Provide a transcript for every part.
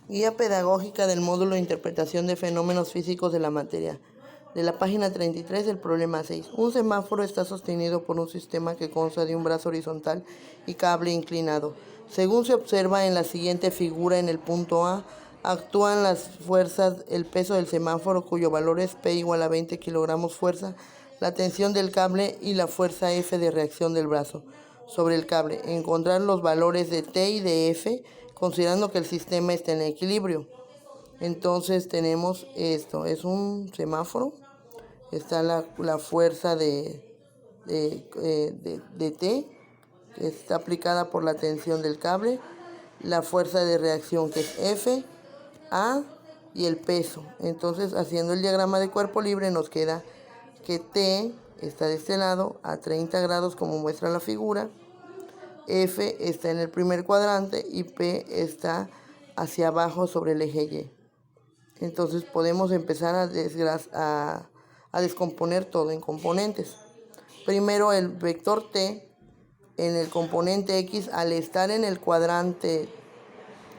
Guía pedagógica del módulo de interpretación de fenómenos físicos de la materia. De la página 33 del problema 6. Un semáforo está sostenido por un sistema que consta de un brazo horizontal y cable inclinado. Según se observa en la siguiente figura, en el punto A, actúan las fuerzas, el peso del semáforo, cuyo valor es P igual a 20 kilogramos fuerza, la tensión del cable y la fuerza F de reacción del brazo sobre el cable. Encontrar los valores de T y de F, considerando que el sistema está en equilibrio. Entonces tenemos esto, es un semáforo, está la fuerza de T, que está aplicada por la tensión del cable, la fuerza de reacción, que es F, A, y el peso. Entonces, haciendo el diagrama de cuerpo libre, nos queda que T está de este lado a 30 grados, como muestra la figura, F está en el primer cuadrante y P está hacia abajo sobre el eje Y. Entonces podemos empezar a descomponer todo en componentes. Primero, el vector T en el componente X, al estar en el cuadrante,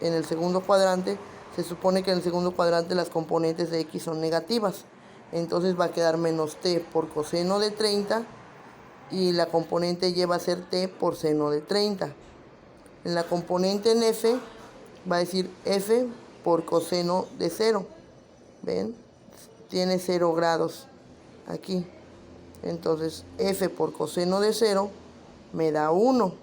en el segundo cuadrante, se supone que en el segundo cuadrante las componentes de X son negativas. Entonces va a quedar menos T por coseno de 30 y la componente Y va a ser T por seno de 30. En la componente en F va a decir F por coseno de 0. ¿Ven? Tiene 0 grados aquí. Entonces F por coseno de 0 me da 1.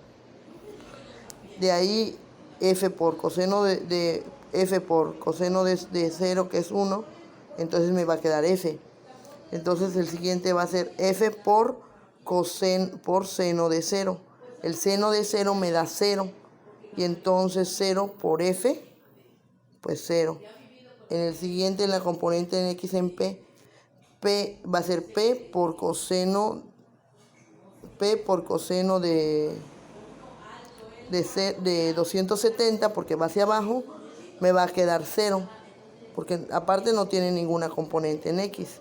De ahí F por coseno F por coseno de 0, que es 1. Entonces me va a quedar F. Entonces el siguiente va a ser F por seno de 0. El seno de 0 me da 0. Y entonces 0 por F, pues 0. En el siguiente, en la componente en X en P va a ser P por coseno de 270, porque va hacia abajo, me va a quedar 0. Porque aparte no tiene ninguna componente en X.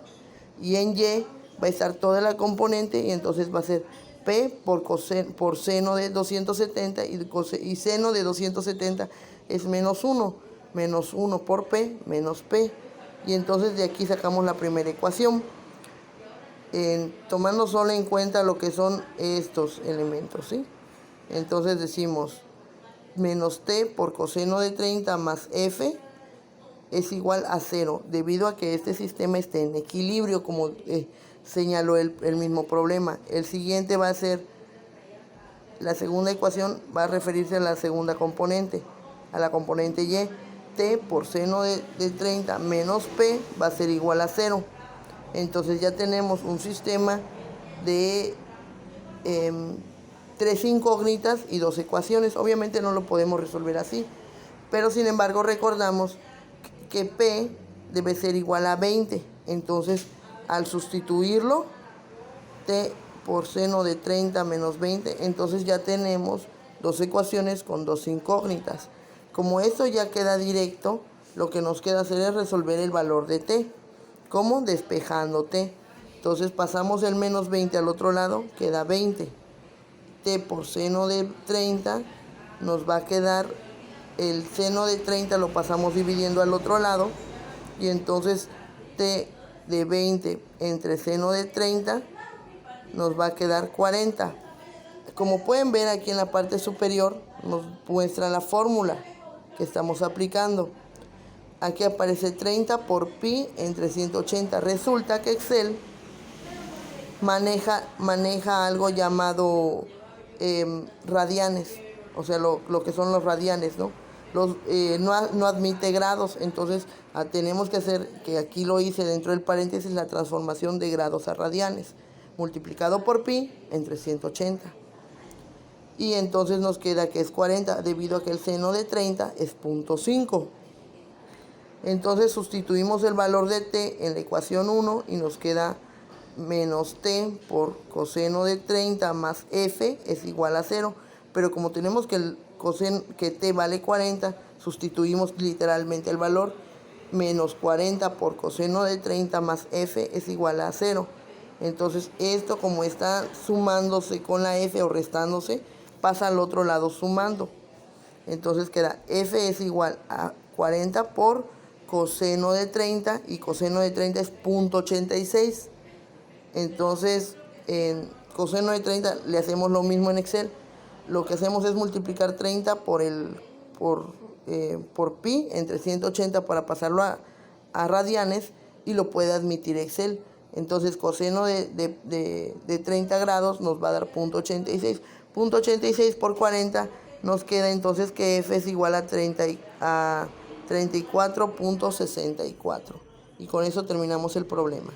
Y en Y va a estar toda la componente y entonces va a ser P por seno de 270 y seno de 270 es menos 1. Menos 1 por P menos P. Y entonces de aquí sacamos la primera ecuación. Tomando solo en cuenta lo que son estos elementos, ¿sí? Entonces decimos menos T por coseno de 30 más F es igual a 0, debido a que este sistema esté en equilibrio, como señaló el mismo problema. El siguiente va a ser, la segunda ecuación va a referirse a la segunda componente, a la componente Y. T por seno de 30 menos P va a ser igual a 0. Entonces ya tenemos un sistema de 3 incógnitas y 2 ecuaciones. Obviamente no lo podemos resolver así, pero sin embargo recordamos que P debe ser igual a 20. Entonces, al sustituirlo, T por seno de 30 menos 20, entonces ya tenemos 2 ecuaciones con 2 incógnitas. Como esto ya queda directo, lo que nos queda hacer es resolver el valor de T. ¿Cómo? Despejando T. Entonces pasamos el menos 20 al otro lado, queda 20. T por seno de 30 nos va a quedar, el seno de 30 lo pasamos dividiendo al otro lado, y entonces T de 20 entre seno de 30 nos va a quedar 40. Como pueden ver, aquí en la parte superior nos muestra la fórmula que estamos aplicando. Aquí aparece 30 por pi entre 180. Resulta que Excel maneja algo llamado radianes, o sea, lo que son los radianes, ¿no? No admite grados. Entonces tenemos que hacer, que aquí lo hice dentro del paréntesis, la transformación de grados a radianes, multiplicado por pi entre 180. Y entonces nos queda que es 40, debido a que el seno de 30 es 0.5. Entonces sustituimos el valor de T en la ecuación 1 y nos queda menos T por coseno de 30 más F es igual a 0. Pero como tenemos que T vale 40, sustituimos literalmente el valor. Menos 40 por coseno de 30 más F es igual a 0. Entonces esto, como está sumándose con la F o restándose, pasa al otro lado sumando. Entonces queda F es igual a 40 por coseno de 30, y coseno de 30 es 0.86. Entonces, en coseno de 30 le hacemos lo mismo en Excel. Lo que hacemos es multiplicar 30 por pi entre 180 para pasarlo a radianes, y lo puede admitir Excel. Entonces, coseno de 30 grados nos va a dar 0.86. 0.86 por 40 nos queda entonces que F es igual a 34.64. Y con eso terminamos el problema.